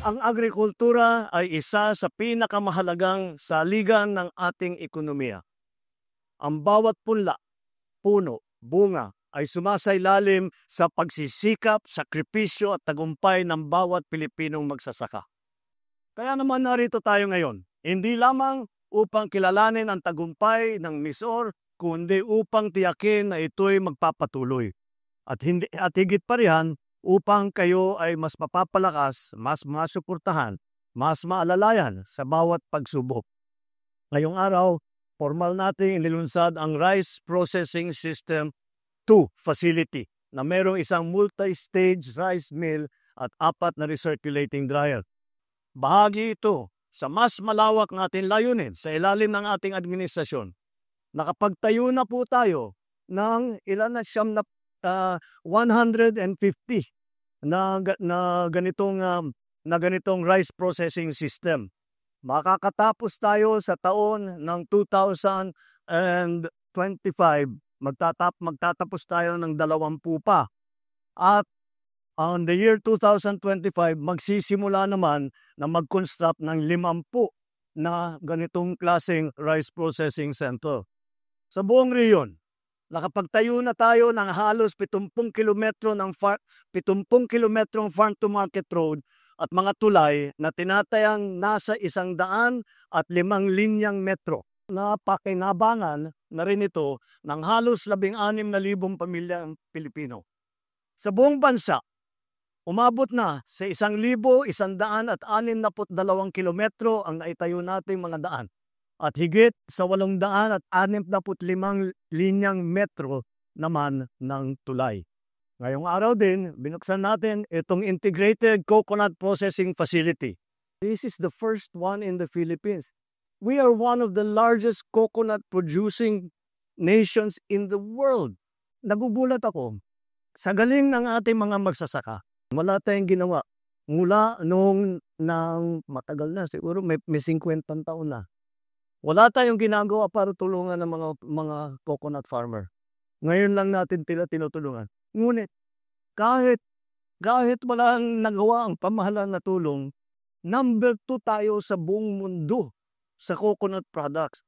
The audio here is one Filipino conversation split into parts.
Ang agrikultura ay isa sa pinakamahalagang saligan ng ating ekonomiya. Ang bawat punla, puno, bunga ay sumasailalim sa pagsisikap, sakripisyo at tagumpay ng bawat Pilipinong magsasaka. Kaya naman narito tayo ngayon, hindi lamang upang kilalanin ang tagumpay ng MISOR, kundi upang tiyakin na ito'y magpapatuloy. At higit pa riyan, upang kayo ay mas mapapalakas, mas masuportahan, mas maalalayan sa bawat pagsubok. Ngayong araw, formal nating inilunsad ang Rice Processing System 2 facility na mayroong isang multi-stage rice mill at 4 na recirculating dryer. Bahagi ito sa mas malawak natin layunin sa ilalim ng ating administrasyon. Nakapagtayo na po tayo ng 150 na ganitong rice processing system. Makakatapos tayo sa taon ng 2025, magtatapos tayo ng 20 pa. At on the year 2025, magsisimula naman na mag-construct ng 50 na ganitong klaseng rice processing center. Sa buong rehiyon, nakapagtayo na tayo ng halos 70 kilometrong farm-to-market road at mga tulay na tinatayang nasa 105 linyang metro. Napakinabangan na rin ito ng halos 16,000 pamilyang Pilipino. Sa buong bansa, umabot na sa 1,162 kilometro ang naitayo nating mga daan at higit sa 865 linyang metro naman ng tulay. Ngayong araw din, binuksan natin itong Integrated Coconut Processing Facility. This is the first one in the Philippines. We are one of the largest coconut producing nations in the world. Nagugulat ako. Sa galing ng ating mga magsasaka, wala tayong ginawa. Mula noong matagal na, siguro may 50 taon na. Wala tayong ginagawa para tulungan ng mga coconut farmer. Ngayon lang natin tinutulungan. Ngunit kahit walang nagawa ang pamahalaan na tulong, number 2 tayo sa buong mundo sa coconut products.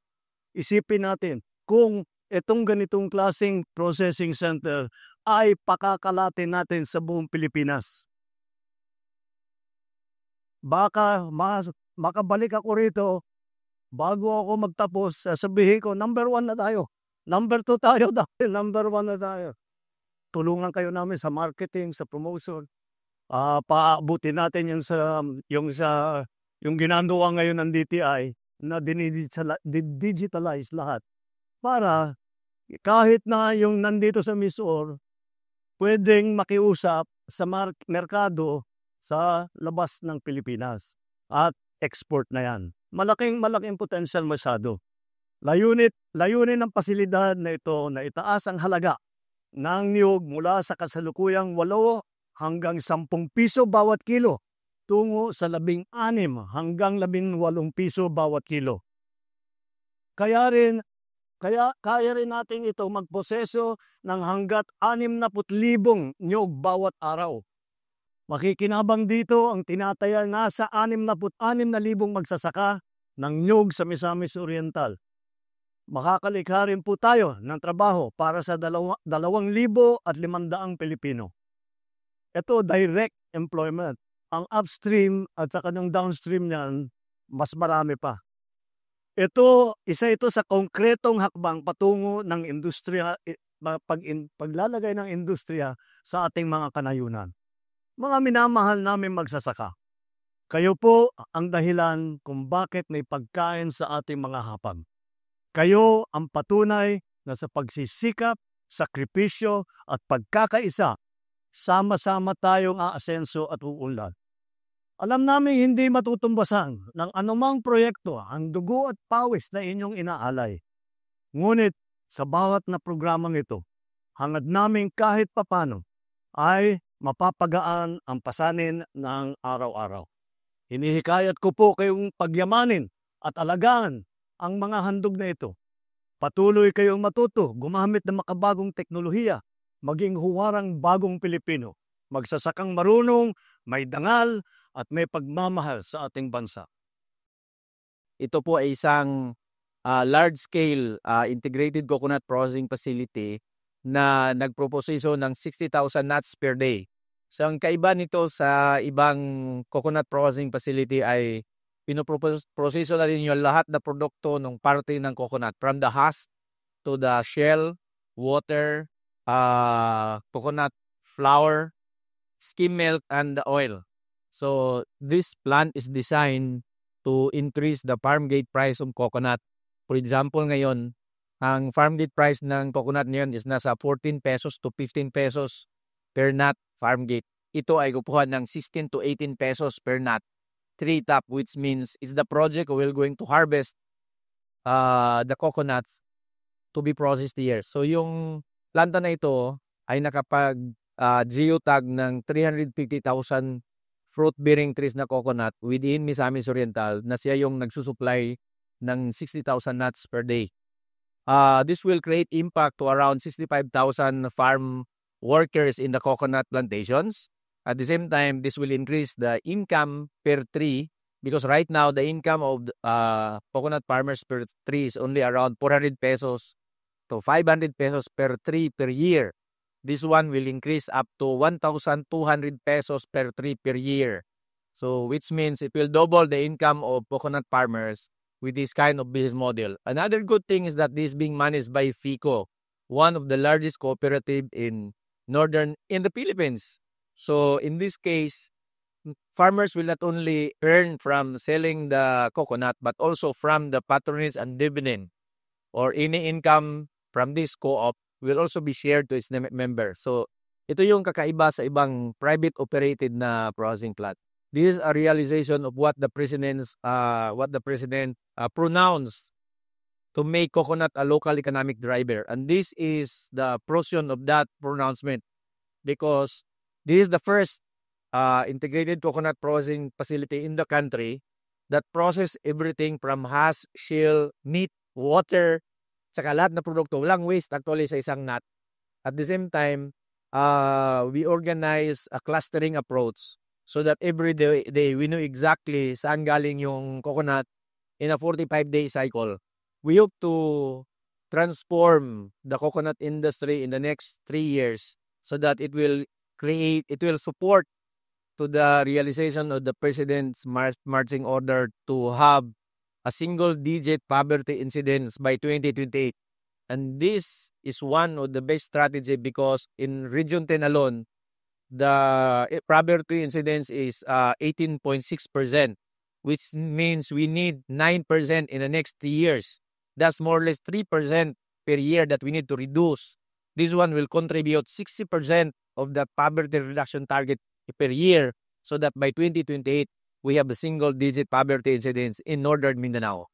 Isipin natin kung itong ganitong klaseng processing center ay pakakalatin natin sa buong Pilipinas. Baka makabalik ako rito. Bago ako magtapos, sabihin ko, number 1 na tayo. Number 2 tayo dahil number 1 na tayo. Tulungan kayo namin sa marketing, sa promotion. Paabutin natin yung ginagawa ngayon ng DTI na digitalize lahat. Para kahit na yung nandito sa MISOR, pwedeng makiusap sa merkado sa labas ng Pilipinas. At export na yan. Malaking potensyal masyado. Layunin ng pasilidad na ito na itaas ang halaga ng niyog mula sa kasalukuyang 8 hanggang 10 piso bawat kilo tungo sa 16 hanggang 18 piso bawat kilo. Kaya rin natin ito magproseso ng hanggat 60,000 niyog bawat araw. Makikinabang dito ang tinatayang nasa 66,000 magsasaka ng niyog sa Misamis Oriental. Makakalikha rin po tayo ng trabaho para sa 2,500 Pilipino. Ito direct employment. Ang upstream at saka ng downstream niyan, mas marami pa. Isa ito sa konkretong hakbang patungo ng industriya, paglalagay ng industriya sa ating mga kanayunan. Mga minamahal namin magsasaka, kayo po ang dahilan kung bakit may pagkain sa ating mga hapag. Kayo ang patunay na sa pagsisikap, sakripisyo at pagkakaisa, sama-sama tayong aasenso at uunlad. Alam namin hindi matutumbasan ng anumang proyekto ang dugo at pawis na inyong inaalay. Ngunit sa bawat na programang ito, hangad namin kahit papano ay mapapagaan ang pasanin ng araw-araw. Hinihikayat ko po kayong pagyamanin at alagaan ang mga handog na ito. Patuloy kayong matuto, gumamit ng makabagong teknolohiya, maging huwarang bagong Pilipino. Magsasakang marunong, may dangal, at may pagmamahal sa ating bansa. Ito po ay isang large-scale integrated coconut processing facility na nagproproseso ng 60,000 nuts per day. So ang kaiba nito sa ibang coconut processing facility ay pinoproseso na rin yung lahat na produkto ng parte ng coconut, from the husk to the shell, water, coconut flour, skim milk, and the oil. So this plant is designed to increase the farm gate price of coconut. For example, ngayon, ang farm gate price ng coconut ngayon is nasa 14 pesos to 15 pesos per nut farm gate. Ito ay kukuha ng 16 to 18 pesos per nut, 3 top, which means it's the project we're going to harvest the coconuts to be processed here. So yung planta na ito ay nakapag-geotag ng 350,000 fruit-bearing trees na coconut within Misamis Oriental na siya yung nagsusupply ng 60,000 nuts per day. This will create impact to around 65,000 farm workers in the coconut plantations. At the same time, this will increase the income per tree because right now the income of coconut farmers per tree is only around 400 pesos to 500 pesos per tree per year. This one will increase up to 1,200 pesos per tree per year. So which means it will double the income of coconut farmers with this kind of business model. Another good thing is that this is being managed by FICO, one of the largest cooperative in the Philippines. So in this case, farmers will not only earn from selling the coconut but also from the patronage and dividend or any income from this co-op will also be shared to its member. So ito yung kakaiba sa ibang private operated na processing plant. This is a realization of what the president pronounced to make coconut a local economic driver. And this is the portion of that pronouncement because this is the first integrated coconut processing facility in the country that process everything from husk, shell, meat, water, saka lahat na produkto. Walang waste actually sa isang nut. At the same time, we organize a clustering approach so that every day we know exactly saan galing yung coconut in a 45-day cycle. We hope to transform the coconut industry in the next 3 years so that it will support to the realization of the President's marching order to have a single-digit poverty incidence by 2028. And this is one of the best strategy because in Region 10 alone, the poverty incidence is 18.6%, which means we need 9% in the next 3 years. That's more or less 3% per year that we need to reduce. This one will contribute 60% of the poverty reduction target per year so that by 2028, we have a single-digit poverty incidence in Northern Mindanao.